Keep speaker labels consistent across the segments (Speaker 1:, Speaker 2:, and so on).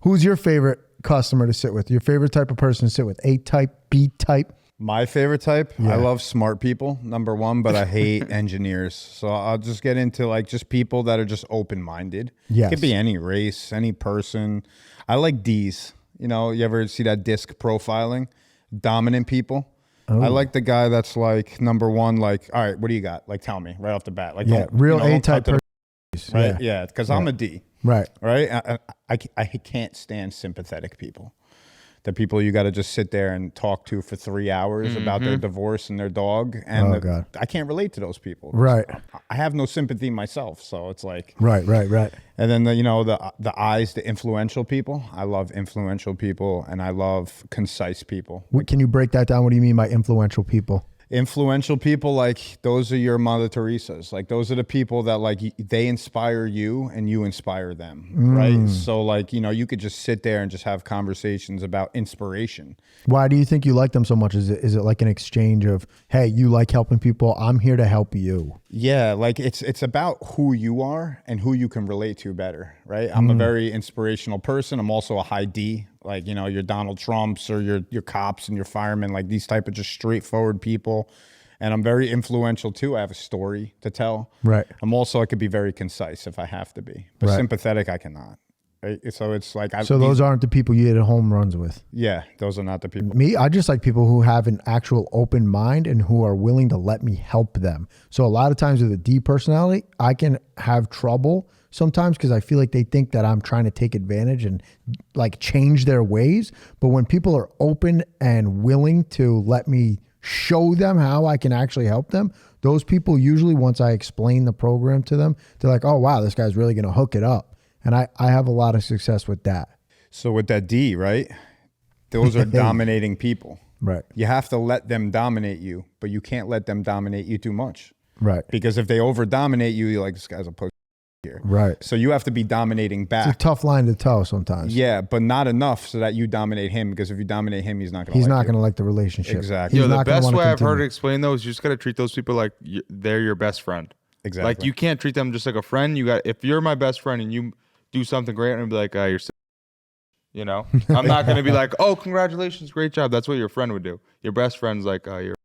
Speaker 1: Who's your favorite customer to sit with? Your favorite type of person to sit with? A type, B type?
Speaker 2: My favorite type,
Speaker 1: Yeah.
Speaker 2: I love smart people, number one, but I hate engineers. So I'll just get into like just people that are just open-minded.
Speaker 1: Yes.
Speaker 2: It could be any race, any person. I like D's. You know, you ever see that disc profiling? Dominant people.
Speaker 1: Oh.
Speaker 2: I like the guy that's like, number one, like, all right, what do you got? Like, tell me right off the bat. Like,
Speaker 1: Yeah,
Speaker 2: don't,
Speaker 1: real
Speaker 2: don't
Speaker 1: A-type
Speaker 2: cut to
Speaker 1: person.
Speaker 2: the- Right? Yeah, because I'm a D.
Speaker 1: Right.
Speaker 2: Right? I can't stand sympathetic people. The people you got to just sit there and talk to for 3 hours about their divorce and their dog. And
Speaker 1: God.
Speaker 2: I can't relate to those people.
Speaker 1: Right.
Speaker 2: I have no sympathy myself. So it's like,
Speaker 1: Right.
Speaker 2: and then the eyes, the influential people. I love influential people and I love concise people.
Speaker 1: Can you break that down? What do you mean by influential people?
Speaker 2: Influential people, like those are your Mother Teresas. Like those are the people that like they inspire you and you inspire them, right? So like, you could just sit there and just have conversations about inspiration.
Speaker 1: Why do you think you like them so much? Is it like an exchange of, hey, you like helping people, I'm here to help you?
Speaker 2: Yeah, like it's about who you are and who you can relate to better, right? I'm a very inspirational person. I'm also a high D, like, your Donald Trumps or your cops and your firemen, like these type of just straightforward people. And I'm very influential too. I have a story to tell.
Speaker 1: Right.
Speaker 2: I could be very concise if I have to be, but sympathetic I cannot. Right? So it's like
Speaker 1: those aren't the people you hit home runs with.
Speaker 2: Yeah, those are not the people.
Speaker 1: Me, I just like people who have an actual open mind and who are willing to let me help them. So a lot of times with a D personality, I can have trouble sometimes because I feel like they think that I'm trying to take advantage and like change their ways. But when people are open and willing to let me show them how I can actually help them, those people usually, once I explain the program to them, they're like, oh, wow, this guy's really going to hook it up. And I have a lot of success with that.
Speaker 2: So with that D, right? Those are dominating people.
Speaker 1: Right.
Speaker 2: You have to let them dominate you, but you can't let them dominate you too much.
Speaker 1: Right.
Speaker 2: Because if they over dominate you, you're like, this guy's a pussy here.
Speaker 1: Right.
Speaker 2: So you have to be dominating back.
Speaker 1: It's a tough line to toe sometimes.
Speaker 2: Yeah, but not enough so that you dominate him, because if you dominate him, he's not going to
Speaker 1: He's
Speaker 2: like
Speaker 1: not
Speaker 2: you.
Speaker 1: going to like the relationship.
Speaker 2: Exactly.
Speaker 1: He's
Speaker 3: The
Speaker 1: not gonna
Speaker 3: best
Speaker 1: wanna
Speaker 3: way I've heard
Speaker 1: continue.
Speaker 3: it explained though is you just got to treat those people like they're your best friend.
Speaker 2: Exactly.
Speaker 3: Like you can't treat them just like a friend. If you're my best friend and you do something great, I'm gonna be like, you're sick. I'm not gonna be like, oh, congratulations, great job. That's what your friend would do. Your best friend's like, you're,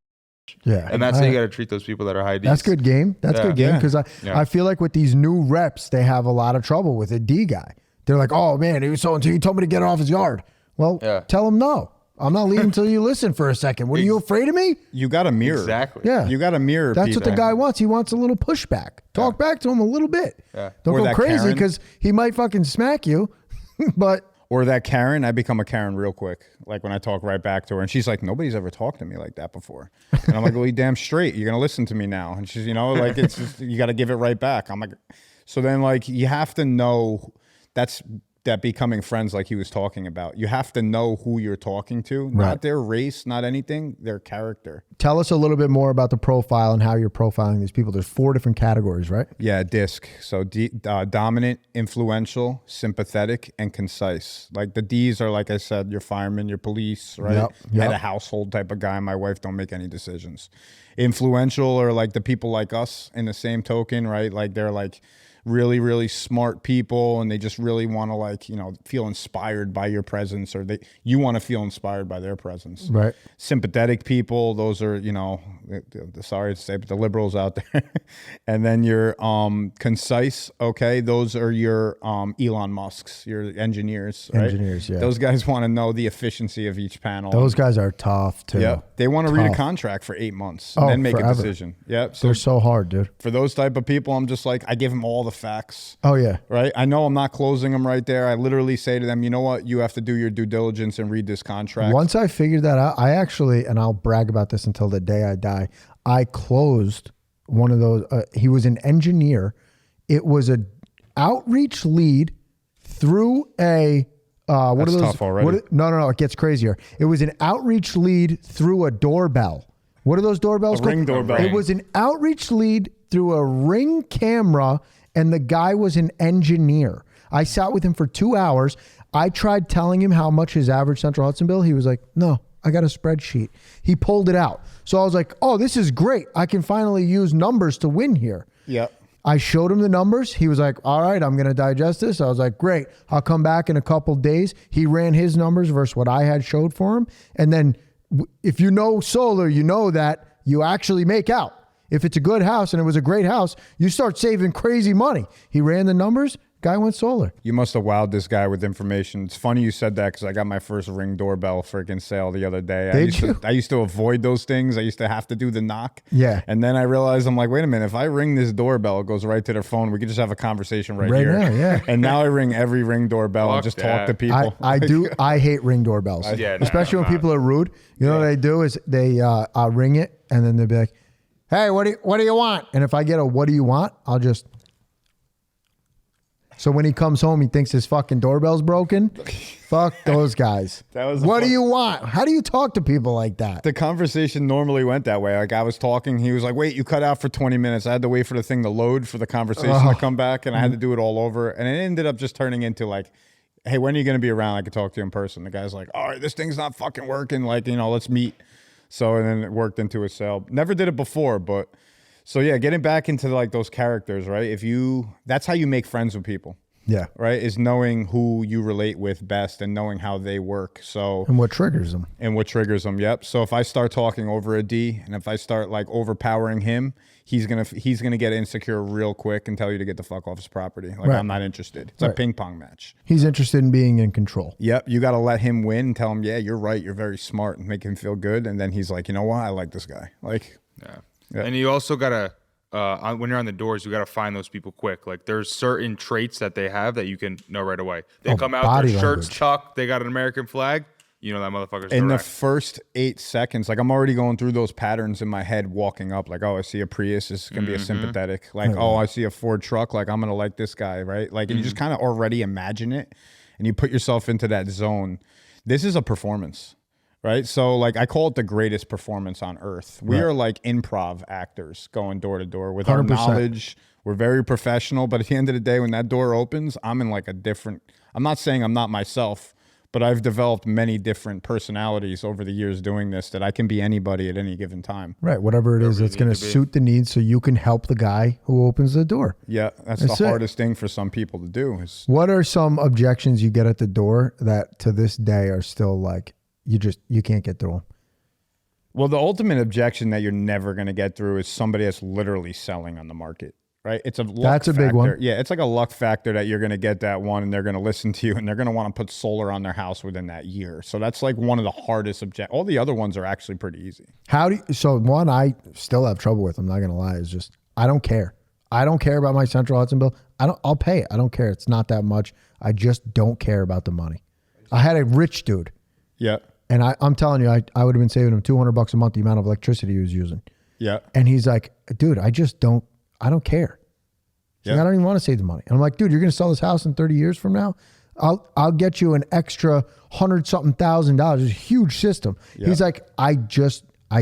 Speaker 1: Yeah.
Speaker 3: and that's how you got to treat those people that are high Ds.
Speaker 1: That's good game. That's good game. Because
Speaker 3: Yeah.
Speaker 1: I feel like with these new reps, they have a lot of trouble with a D guy. They're like, oh man, he told me to get it off his yard. Well, tell him no. I'm not leaving until you listen for a second. What, are you afraid of me?
Speaker 2: You got to mirror.
Speaker 3: Exactly.
Speaker 1: Yeah.
Speaker 2: You got to mirror
Speaker 1: That's
Speaker 2: people.
Speaker 1: what the guy wants. He wants a little pushback. Talk back to him a little bit.
Speaker 3: Yeah.
Speaker 1: Don't
Speaker 2: Or
Speaker 1: go
Speaker 2: that
Speaker 1: crazy
Speaker 2: Karen.
Speaker 1: because he might fucking smack you. But
Speaker 2: Or that Karen, I become a Karen real quick. Like when I talk right back to her and she's like, nobody's ever talked to me like that before. And I'm like, well, you damn straight. You're going to listen to me now. And she's, like it's just, you got to give it right back. I'm like, so then like, you have to know that becoming friends like he was talking about. You have to know who you're talking to, not their race, not anything, their character.
Speaker 1: tell us a little bit more about the profile and how you're profiling these people. There's 4 different categories, right?
Speaker 2: Yeah, DISC. So dominant, influential, sympathetic, and concise. Like the D's are, like I said, your firemen, your police, right?
Speaker 1: Yep.
Speaker 2: Head of household type of guy. My wife don't make any decisions. Influential are like the people like us in the same token, right? Like they're like really, really smart people and they just really want to like, feel inspired by your presence, or you want to feel inspired by their presence.
Speaker 1: Right.
Speaker 2: Sympathetic people, those are, sorry to say, but the liberals out there. And then your concise, okay, those are your Elon Musks, your engineers, right?
Speaker 1: Engineers, yeah.
Speaker 2: Those guys want to know the efficiency of each panel.
Speaker 1: Those guys are tough too.
Speaker 2: Yeah, they want to read a
Speaker 1: Tough.
Speaker 2: contract for 8 months and then make
Speaker 1: forever.
Speaker 2: a decision. Yeah, so
Speaker 1: They're so hard, dude.
Speaker 2: for those type of people, I'm just like, I give them all the facts.
Speaker 1: Oh yeah.
Speaker 2: Right? I know I'm not closing them right there. I literally say to them, you know what? You have to do your due diligence and read this contract.
Speaker 1: Once I figured that out, I actually, and I'll brag about this until the day I die, I closed one of those. He was an engineer. It was a outreach lead through a, what
Speaker 2: That's
Speaker 1: are those?
Speaker 2: tough already.
Speaker 1: No. It gets crazier. It was an outreach lead through a doorbell. What are those doorbells
Speaker 2: A
Speaker 1: called?
Speaker 2: Ring doorbell.
Speaker 1: It was an outreach lead through a Ring camera, and the guy was an engineer. I sat with him for 2 hours. I tried telling him how much his average Central Hudson bill. He was like, no, I got a spreadsheet. He pulled it out. So I was like, oh, this is great. I can finally use numbers to win here.
Speaker 2: Yeah.
Speaker 1: I showed him the numbers. He was like, all right, I'm going to digest this. I was like, great. I'll come back in a couple days. He ran his numbers versus what I had showed for him. And then if you know solar, you know that you actually make out. If it's a good house and it was a great house, you start saving crazy money. He ran the numbers. Guy went solar.
Speaker 2: You must have wowed this guy with information. It's funny you said that because I got my first Ring doorbell freaking sale the other day. I used to avoid those things. I used to have to do the knock.
Speaker 1: Yeah.
Speaker 2: And then I realized, I'm like, wait a minute. If I ring this doorbell, it goes right to their phone. We could just have a conversation right here.
Speaker 1: Now, yeah.
Speaker 2: And now I ring every Ring doorbell and just talk to people.
Speaker 1: I do. I hate Ring doorbells. Especially when people are rude. You know what they do is they ring it and then they'll be like, hey, what do you want? And if I get a what do you want, I'll just... So when he comes home, he thinks his fucking doorbell's broken. Fuck those guys. What do you want? How do you talk to people like that?
Speaker 2: The conversation normally went that way. Like I was talking, he was like, wait, you cut out for 20 minutes. I had to wait for the thing to load for the conversation to come back, and I had to do it all over. And it ended up just turning into like, hey, when are you going to be around? I could talk to you in person. The guy's like, all right, this thing's not fucking working. Like, let's meet. So, and then it worked into a sale. Never did it before, but... So yeah, getting back into like those characters, right? That's how you make friends with people.
Speaker 1: Yeah.
Speaker 2: Right? Is knowing who you relate with best and knowing how they work. So
Speaker 1: and what triggers them.
Speaker 2: Yep. So if I start talking over a D and if I start like overpowering him, he's gonna get insecure real quick and tell you to get the fuck off his property. Like I'm not interested. It's a ping pong match.
Speaker 1: He's interested in being in control.
Speaker 2: Yep. You got to let him win and tell him, yeah, you're right. You're very smart, and make him feel good. And then he's like, you know what? I like this guy. Like,
Speaker 3: yeah. And you also gotta, when you're on the doors, you gotta find those people quick. Like there's certain traits that they have that you can know right away. They come out, their shirts tucked, they got an American flag. You know that motherfucker's
Speaker 2: in
Speaker 3: direct.
Speaker 2: the first 8 seconds. Like I'm already going through those patterns in my head, walking up. Like, oh, I see a Prius. This is gonna be a sympathetic. Like, oh, I see a Ford truck. Like I'm gonna like this guy, right? Like, and you just kind of already imagine it, and you put yourself into that zone. This is a performance. Right. So like I call it the greatest performance on earth. We are like improv actors going door to door with 100%. Our knowledge. We're very professional. But at the end of the day, when that door opens, I'm in like I'm not saying I'm not myself, but I've developed many different personalities over the years doing this that I can be anybody at any given time.
Speaker 1: Right. Whatever it is that's going to suit the needs so you can help the guy who opens the door.
Speaker 2: Yeah. That's the hardest thing for some people to do.
Speaker 1: What are some objections you get at the door that to this day are still like, you can't get through them?
Speaker 2: Well, the ultimate objection that you're never going to get through is somebody that's literally selling on the market, right? It's a luck
Speaker 1: That's a
Speaker 2: factor.
Speaker 1: big one.
Speaker 2: Yeah, it's like a luck factor that you're going to get that one and they're going to listen to you and they're going to want to put solar on their house within that year. So that's like one of the hardest All the other ones are actually pretty easy.
Speaker 1: So one I still have trouble with, I'm not going to lie, is just I don't care. I don't care about my Central Hudson bill. I'll pay it. I don't care. It's not that much. I just don't care about the money. I had a rich dude.
Speaker 2: Yeah.
Speaker 1: And I'm telling you, I would have been saving him $200 a month, the amount of electricity he was using.
Speaker 2: Yeah.
Speaker 1: And he's like, dude, I don't care. He's like, I don't even want to save the money. And I'm like, dude, you're going to sell this house in 30 years from now? I'll get you an extra $100-something thousand. It's a huge system. Yep. He's like, I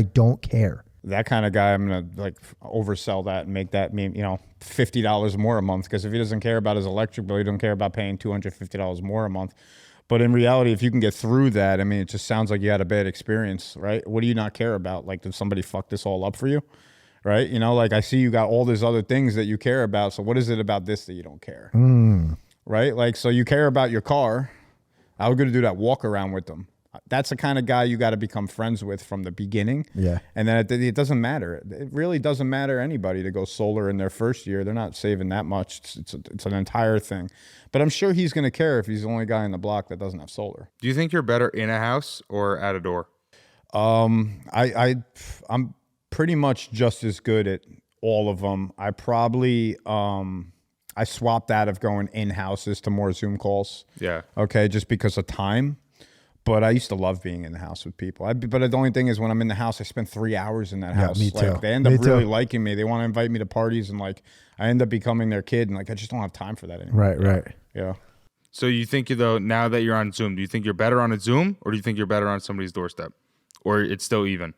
Speaker 1: don't care.
Speaker 2: That kind of guy, I'm going to like oversell that and make that mean, $50 more a month. Because if he doesn't care about his electric bill, he doesn't care about paying $250 more a month. But in reality, if you can get through that, I mean, it just sounds like you had a bad experience, right? What do you not care about? Like, did somebody fuck this all up for you? Right? Like I see you got all these other things that you care about. So what is it about this that you don't care? Right? Like, so you care about your car. I was going to do that walk around with them. That's the kind of guy you got to become friends with from the beginning.
Speaker 1: Yeah.
Speaker 2: And then it doesn't matter. It really doesn't matter anybody to go solar in their first year. They're not saving that much. It's an entire thing. But I'm sure he's going to care if he's the only guy in the block that doesn't have solar.
Speaker 3: Do you think you're better in a house or at a door?
Speaker 2: I'm pretty much just as good at all of them. I probably I swapped out of going in houses to more Zoom calls.
Speaker 3: Yeah.
Speaker 2: Okay, just because of time. But I used to love being in the house with people. But the only thing is when I'm in the house, I spend 3 hours in that house.
Speaker 1: Me too.
Speaker 2: Like, they end up really liking me. They want to invite me to parties and like I end up becoming their kid. And like I just don't have time for that anymore.
Speaker 1: Right.
Speaker 2: Yeah.
Speaker 3: So you think though, now that you're on Zoom, do you think you're better on a Zoom or do you think you're better on somebody's doorstep? Or it's still even?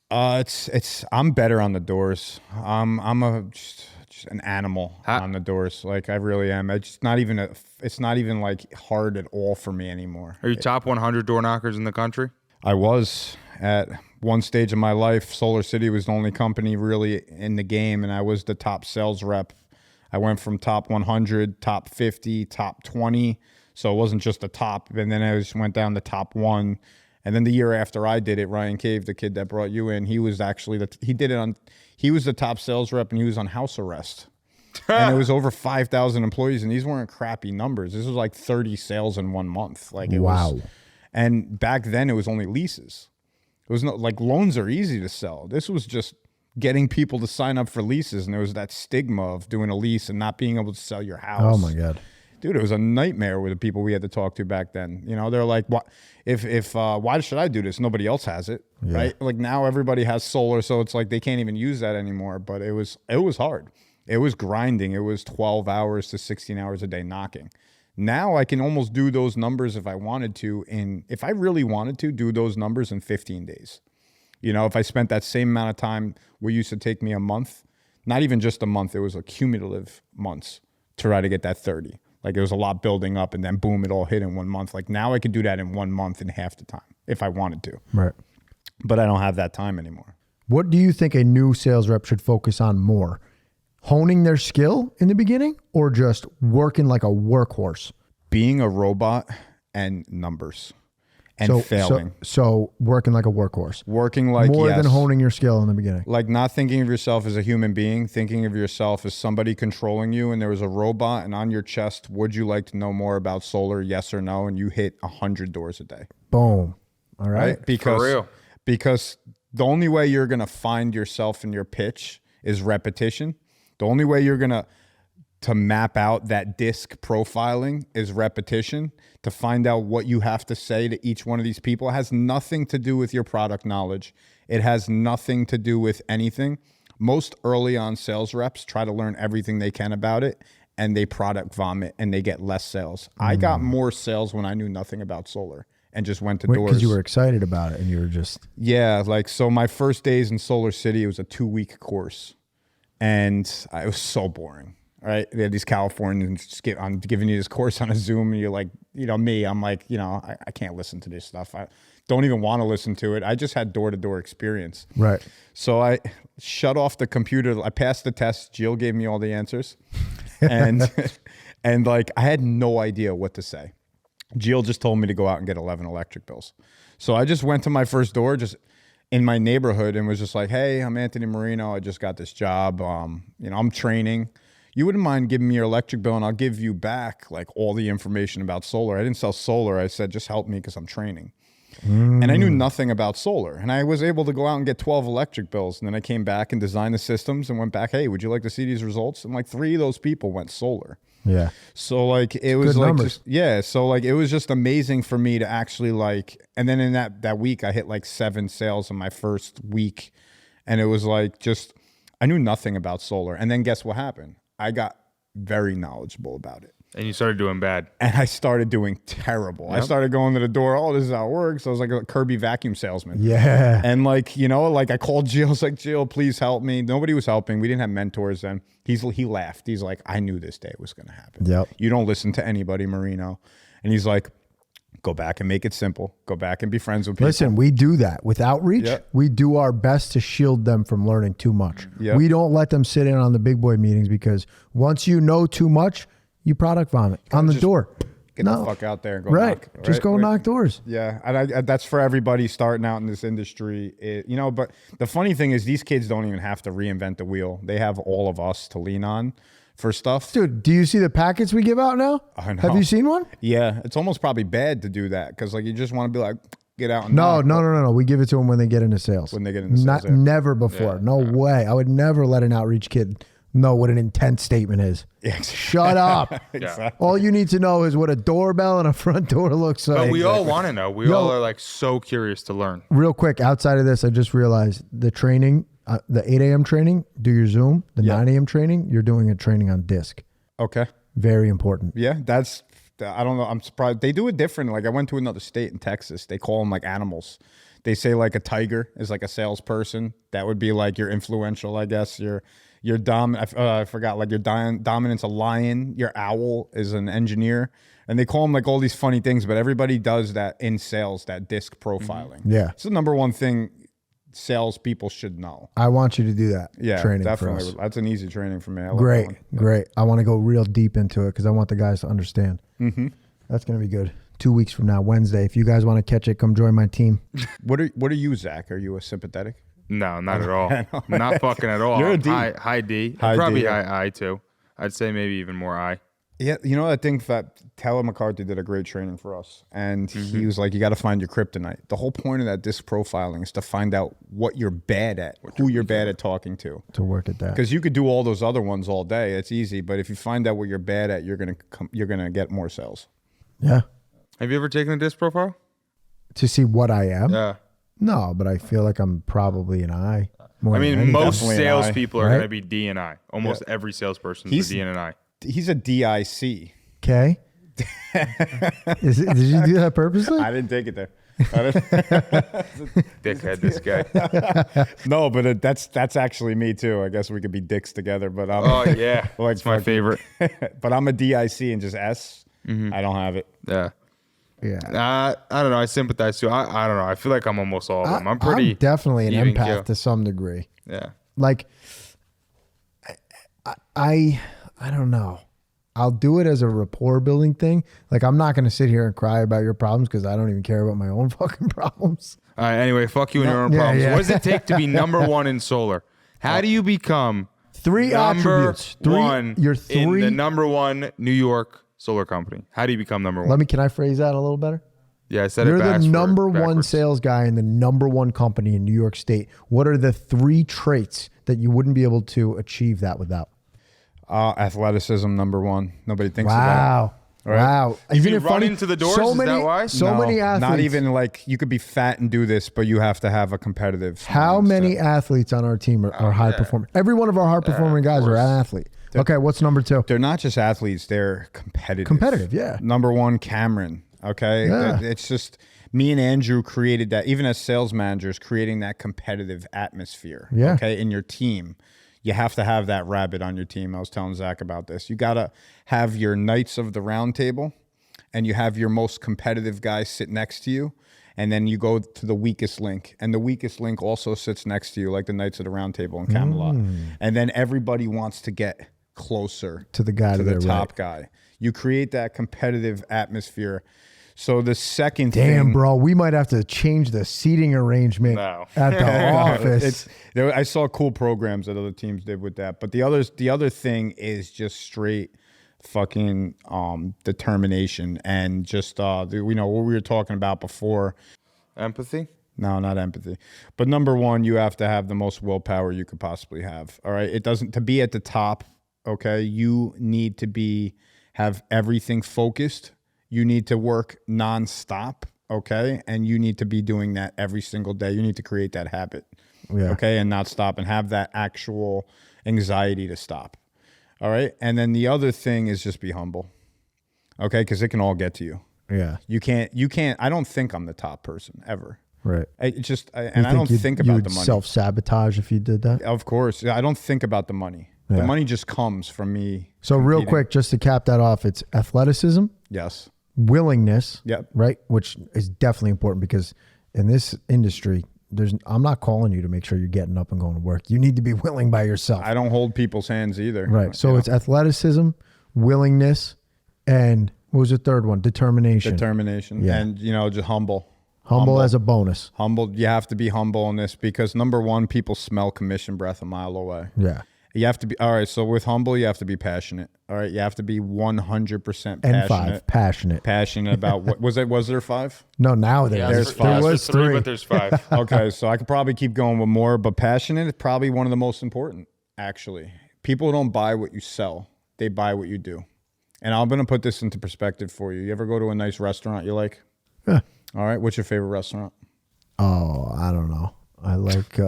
Speaker 2: I'm better on the doors. I'm just an animal on the doors. Like I really am. It's not even like hard at all for me anymore.
Speaker 3: Are you top 100 door knockers in the country?
Speaker 2: I was at one stage of my life. Solar City was the only company really in the game, and I was the top sales rep I went from top 100, top 50, top 20. So it wasn't just the top. And then I just went down to top 1. And then the year after I did it, Ryan Cave, the kid that brought you in, he was actually he was the top sales rep, and he was on house arrest. And it was over 5,000 employees, and these weren't crappy numbers. This was like 30 sales in 1 month. Like, it was, and back then it was only leases. It was not like loans are easy to sell. This was just getting people to sign up for leases, and there was that stigma of doing a lease and not being able to sell your house.
Speaker 1: Oh my God.
Speaker 2: Dude, it was a nightmare with the people we had to talk to back then. You know, they're like, "What? Why should I do this? Nobody else has it, right?" Like, now everybody has solar, so it's like they can't even use that anymore. But it was hard. It was grinding. It was 12 hours to 16 hours a day knocking. Now I can almost do those numbers if I wanted to, if I really wanted to, do those numbers in 15 days. You know, if I spent that same amount of time, what used to take me a month, not even just a month, it was a cumulative months to try to get that 30. Like, it was a lot building up, and then boom, it all hit in 1 month. Like, now I could do that in 1 month in half the time if I wanted to.
Speaker 1: Right.
Speaker 2: But I don't have that time anymore.
Speaker 1: What do you think a new sales rep should focus on more? Honing their skill in the beginning, or just working like a workhorse?
Speaker 2: Being a robot and numbers and failing.
Speaker 1: So working like a workhorse.
Speaker 2: Working like,
Speaker 1: more than honing your skill in the beginning.
Speaker 2: Like, not thinking of yourself as a human being, thinking of yourself as somebody controlling you, and there was a robot, and on your chest, would you like to know more about solar, yes or no? And you hit 100 doors a day.
Speaker 1: Boom. All right.
Speaker 2: Because,
Speaker 3: for real.
Speaker 2: Because the only way you're going to find yourself in your pitch is repetition. The only way you're going to map out that disc profiling is repetition. To find out what you have to say to each one of these people. It has nothing to do with your product knowledge. It has nothing to do with anything. Most early on sales reps try to learn everything they can about it, and they product vomit, and they get less sales. I got more sales when I knew nothing about solar and just went to doors.
Speaker 1: Because you were excited about it, and you were just...
Speaker 2: Yeah, like, so my first days in Solar City, it was a 2-week course, and it was so boring. Right? They had these Californians, I'm giving you this course on a Zoom, and you're like, you know, me, I'm like, you know, I can't listen to this stuff. I don't even want to listen to it. I just had door-to-door experience.
Speaker 1: Right.
Speaker 2: So I shut off the computer. I passed the test. Jill gave me all the answers. And, and like, I had no idea what to say. Jill just told me to go out and get 11 electric bills. So I just went to my first door, just in my neighborhood, and was just like, hey, I'm Anthony Marino. I just got this job. You know, I'm training. You wouldn't mind giving me your electric bill, and I'll give you back like all the information about solar. I didn't sell solar. I said, just help me because I'm training. And I knew nothing about solar. And I was able to go out and get 12 electric bills. And then I came back and designed the systems and went back, hey, would you like to see these results? And like 3 of those people went solar.
Speaker 1: Yeah.
Speaker 2: So like, it was like, so like, it was just amazing for me to actually like, and then in that week, I hit like 7 sales in my first week. And it was like, just, I knew nothing about solar. And then guess what happened? I got very knowledgeable about it.
Speaker 3: And you started doing bad.
Speaker 2: And I started doing terrible. Yep. I started going to the door, oh, this is how it works. I was like a Kirby vacuum salesman.
Speaker 1: Yeah.
Speaker 2: And like, you know, like I called Jill. I was like, Jill, please help me. Nobody was helping. We didn't have mentors then. He laughed. He's like, I knew this day was going to happen.
Speaker 1: Yep.
Speaker 2: You don't listen to anybody, Marino. And he's like, go back and make it simple. Go back and be friends with people.
Speaker 1: Listen, we do that with outreach.
Speaker 2: Yep.
Speaker 1: We do our best to shield them from learning too much.
Speaker 2: Yep.
Speaker 1: We don't let them sit in on the big boy meetings, because once you know too much, you product vomit on the door.
Speaker 2: Get the fuck out there and go
Speaker 1: right.
Speaker 2: knock. Right?
Speaker 1: Just go knock doors.
Speaker 2: Yeah. And that's for everybody starting out in this industry. You know, but the funny thing is these kids don't even have to reinvent the wheel. They have all of us to lean on for stuff.
Speaker 1: Dude, do you see the packets we give out now?
Speaker 2: I know.
Speaker 1: Have you seen one?
Speaker 2: Yeah. It's almost probably bad to do that because like you just want to be like, get out and
Speaker 1: No.
Speaker 2: knock.
Speaker 1: We give it to them when they get into sales.
Speaker 2: When they get into sales.
Speaker 1: Never before. No way. I would never let an outreach kid know what an intent statement is.
Speaker 2: Yeah.
Speaker 1: Shut up.
Speaker 2: Exactly.
Speaker 1: All you need to know is what a doorbell and a front door looks like.
Speaker 3: But we all want to know. We all are like so curious to learn.
Speaker 1: Real quick, outside of this, I just realized the training, the 8 a.m. training, do your Zoom. The 9 a.m. training, you're doing a training on disc.
Speaker 2: Okay.
Speaker 1: Very important.
Speaker 2: Yeah, I don't know. I'm surprised. They do it different. Like I went to another state in Texas. They call them like animals. They say like a tiger is like a salesperson. That would be like your influential, I guess. Your I forgot, like your dominant's a lion. Your owl is an engineer. And they call them like all these funny things, but everybody does that in sales, that disc profiling.
Speaker 1: Yeah.
Speaker 2: It's the number one thing salespeople should know.
Speaker 1: I want you to do that.
Speaker 2: Yeah,
Speaker 1: training
Speaker 2: definitely.
Speaker 1: For us.
Speaker 2: That's an easy training for me. I love
Speaker 1: Great,
Speaker 2: that one.
Speaker 1: great. I want to go real deep into it because I want the guys to understand.
Speaker 2: Mm-hmm.
Speaker 1: That's gonna be good. 2 weeks from now, Wednesday. If you guys want to catch it, come join my team.
Speaker 2: What are you, Zach? Are you a sympathetic?
Speaker 3: No, not at all. Not fucking at all.
Speaker 2: You're a D.
Speaker 3: High D.
Speaker 2: High
Speaker 3: Probably
Speaker 2: D, yeah.
Speaker 3: high I too. I'd say maybe even more I.
Speaker 2: Yeah, you know, I think that Taylor McCarthy did a great training for us. And he was like, you got to find your kryptonite. The whole point of that disc profiling is to find out what you're bad at, who you're bad at talking to.
Speaker 1: To work at that.
Speaker 2: Because you could do all those other ones all day. It's easy. But if you find out what you're bad at, you're gonna get more sales.
Speaker 1: Yeah.
Speaker 3: Have you ever taken a disc profile?
Speaker 1: To see what I am?
Speaker 3: Yeah.
Speaker 1: No, but I feel like I'm probably an I. More
Speaker 3: I
Speaker 1: than
Speaker 3: mean,
Speaker 1: anything.
Speaker 3: most
Speaker 2: Definitely an I,
Speaker 3: salespeople are
Speaker 1: right?
Speaker 3: going to be D and I. Almost every salesperson is a D and an I.
Speaker 2: He's a DIC.
Speaker 1: Okay. Did you do that purposely?
Speaker 2: I didn't take it there.
Speaker 3: Dickhead, this guy.
Speaker 2: No, but that's actually me too. I guess we could be dicks together. But I'm
Speaker 3: Oh, yeah.
Speaker 2: like
Speaker 3: That's my favorite.
Speaker 2: but I'm a DIC and just S. I don't have it.
Speaker 3: Yeah.
Speaker 1: Yeah.
Speaker 3: I don't know. I sympathize too. I don't know. I feel like I'm almost all of them. I'm pretty.
Speaker 1: I'm definitely an
Speaker 3: even
Speaker 1: empath
Speaker 3: keel.
Speaker 1: to some degree.
Speaker 3: Yeah.
Speaker 1: Like, I don't know. I'll do it as a rapport building thing. Like, I'm not going to sit here and cry about your problems because I don't even care about my own fucking problems.
Speaker 3: All right. Anyway, fuck you and your own
Speaker 1: Yeah,
Speaker 3: problems.
Speaker 1: yeah.
Speaker 3: What does it take to be number one in solar? How do you become
Speaker 1: Three
Speaker 3: number
Speaker 1: attributes.
Speaker 3: one
Speaker 1: You're
Speaker 3: in
Speaker 1: three.
Speaker 3: the number one New York solar company? How do you become number one?
Speaker 1: Can I phrase that a little better?
Speaker 3: Yeah, I said
Speaker 1: You're
Speaker 3: it
Speaker 1: the
Speaker 3: backwards.
Speaker 1: number one sales guy in the number one company in New York State. What are the 3 traits that you wouldn't be able to achieve that without?
Speaker 2: Athleticism, number one. Nobody thinks about
Speaker 1: Wow.
Speaker 2: Right?
Speaker 1: Wow.
Speaker 3: You
Speaker 1: Isn't
Speaker 3: mean
Speaker 1: it
Speaker 3: run
Speaker 1: funny?
Speaker 3: into the doors?
Speaker 1: So
Speaker 3: Is
Speaker 1: many,
Speaker 3: that why?
Speaker 2: it.
Speaker 1: So
Speaker 2: No,
Speaker 1: many athletes.
Speaker 2: Not even like you could be fat and do this, but you have to have a competitive.
Speaker 1: How
Speaker 2: mindset.
Speaker 1: many athletes on our team are high performing? Every one of our high performing guys are an athlete. Okay, what's number 2?
Speaker 2: They're not just athletes; they're competitive.
Speaker 1: Competitive, yeah.
Speaker 2: Number one, Cameron. Okay,
Speaker 1: Yeah.
Speaker 2: It's just me and Andrew created that. Even as sales managers, creating that competitive atmosphere.
Speaker 1: Yeah.
Speaker 2: Okay, in your team, you have to have that rabbit on your team. I was telling Zach about this. You gotta have your knights of the round table, and you have your most competitive guys sit next to you. And then you go to the weakest link, and the weakest link also sits next to you, like the Knights of the Round Table in Camelot. And then everybody wants to get closer
Speaker 1: To the guy
Speaker 2: to
Speaker 1: to
Speaker 2: the
Speaker 1: their
Speaker 2: top
Speaker 1: right.
Speaker 2: guy. You create that competitive atmosphere. So the second
Speaker 1: Damn,
Speaker 2: thing,
Speaker 1: bro, we might have to change the seating arrangement
Speaker 3: No.
Speaker 1: at the office.
Speaker 2: I saw cool programs that other teams did with that. But the other thing is just straight fucking determination and just what we were talking about before.
Speaker 3: Empathy?
Speaker 2: No, not empathy. But number one, you have to have the most willpower you could possibly have. All right. It doesn't to be at the top. Okay. You need to have everything focused. You need to work nonstop. Okay. And you need to be doing that every single day. You need to create that habit.
Speaker 1: Yeah.
Speaker 2: Okay. And not stop and have that actual anxiety to stop. All right. And then the other thing is just be humble. Okay. Because it can all get to you.
Speaker 1: Yeah.
Speaker 2: You can't, I don't think I'm the top person ever.
Speaker 1: Right.
Speaker 2: I don't think
Speaker 1: you
Speaker 2: about
Speaker 1: would
Speaker 2: the money.
Speaker 1: self-sabotage if you did that.
Speaker 2: Of course. I don't think about the money.
Speaker 1: Yeah.
Speaker 2: The money just comes from me.
Speaker 1: So real
Speaker 2: competing.
Speaker 1: quick, just to cap that off, it's athleticism,
Speaker 2: Yes.
Speaker 1: willingness,
Speaker 2: Yep.
Speaker 1: right? Which is definitely important because in this industry, I'm not calling you to make sure you're getting up and going to work. You need to be willing by yourself.
Speaker 2: I don't hold people's hands either.
Speaker 1: Right. So
Speaker 2: You know?
Speaker 1: it's athleticism, willingness, and what was the third one? Determination.
Speaker 2: Determination.
Speaker 1: Yeah.
Speaker 2: And, just humble.
Speaker 1: Humble as a bonus.
Speaker 2: Humble. You have to be humble in this because number one, people smell commission breath a mile away.
Speaker 1: Yeah.
Speaker 2: You have to be, all right. So with humble, you have to be passionate. All right. You have to be 100% passionate.
Speaker 1: And 5, passionate.
Speaker 2: Passionate about what was there 5?
Speaker 1: No, now there's
Speaker 3: There
Speaker 1: was
Speaker 3: three,
Speaker 1: 3.
Speaker 3: but there's 5.
Speaker 2: Okay, so I could probably keep going with more, but passionate is probably one of the most important, actually. People don't buy what you sell, they buy what you do. And I'm going to put this into perspective for you. You ever go to a nice restaurant you like?
Speaker 1: Yeah.
Speaker 2: All right, what's your favorite restaurant?
Speaker 1: Oh, I don't know. I like.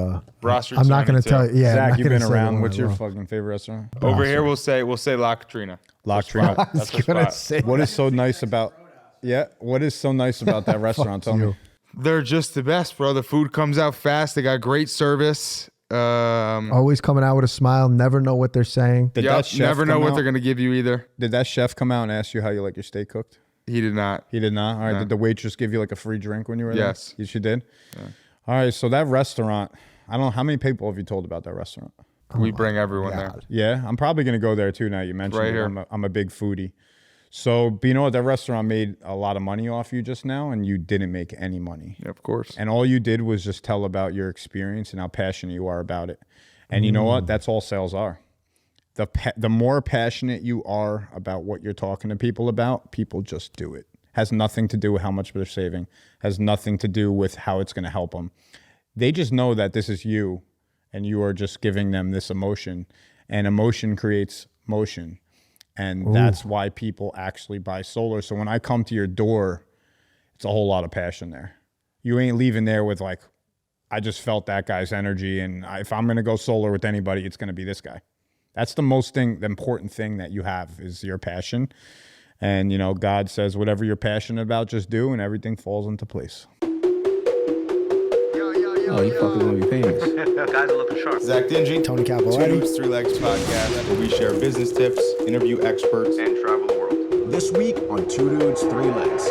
Speaker 3: Roster
Speaker 1: I'm not going to tell you. Yeah, I'm
Speaker 2: Zach,
Speaker 1: not
Speaker 2: you've
Speaker 1: gonna
Speaker 2: been
Speaker 1: say
Speaker 2: around.
Speaker 1: the one
Speaker 2: What's
Speaker 1: I
Speaker 2: your
Speaker 1: love.
Speaker 2: fucking favorite restaurant?
Speaker 3: Over here, we'll say La Katrina.
Speaker 2: La Trina.
Speaker 1: I was
Speaker 3: That's
Speaker 1: gonna
Speaker 3: spot.
Speaker 1: say
Speaker 2: What is so nice about? Yeah, what is so nice about that restaurant? Tell me.
Speaker 3: They're just the best, bro. The food comes out fast. They got great service.
Speaker 1: always coming out with a smile. Never know what they're saying.
Speaker 2: Did
Speaker 3: Yep,
Speaker 2: that chef
Speaker 3: never know
Speaker 2: come
Speaker 3: what
Speaker 2: out?
Speaker 3: they're gonna give you either.
Speaker 2: Did that chef come out and ask you how you like your steak cooked?
Speaker 3: He did not.
Speaker 2: He did not. All right. Did the waitress give you like a free drink when you were there?
Speaker 3: Yes.
Speaker 2: She did. All right, so that restaurant, I don't know, how many people have you told about that restaurant?
Speaker 3: We bring everyone there.
Speaker 2: Yeah, I'm probably going to go there too now you mentioned
Speaker 3: Right
Speaker 2: it.
Speaker 3: here.
Speaker 2: I'm a big foodie. So, but you know what? That restaurant made a lot of money off you just now, and you didn't make any money.
Speaker 3: Yeah, of course.
Speaker 2: And all you did was just tell about your experience and how passionate you are about it. And you know what? That's all sales are. The more passionate you are about what you're talking to people about, people just do it. Has nothing to do with how much they're saving. Has nothing to do with how it's going to help them. They just know that this is you, and you are just giving them this emotion. And emotion creates motion. And that's why people actually buy solar. So when I come to your door, it's a whole lot of passion there. You ain't leaving there with like, I just felt that guy's energy. And if I'm going to go solar with anybody, it's going to be this guy. That's the important thing that you have is your passion. And, you know, God says, whatever you're passionate about, just do, and everything falls into place.
Speaker 4: Oh, you fuckers gonna be famous.
Speaker 5: Guys are looking sharp.
Speaker 6: Zach Dingy,
Speaker 1: Tony
Speaker 6: Two
Speaker 1: Capoletti.
Speaker 6: Dudes, Three Legs podcast, where we share business tips, interview experts,
Speaker 5: And travel the world.
Speaker 4: This week on Two Dudes, Three Legs.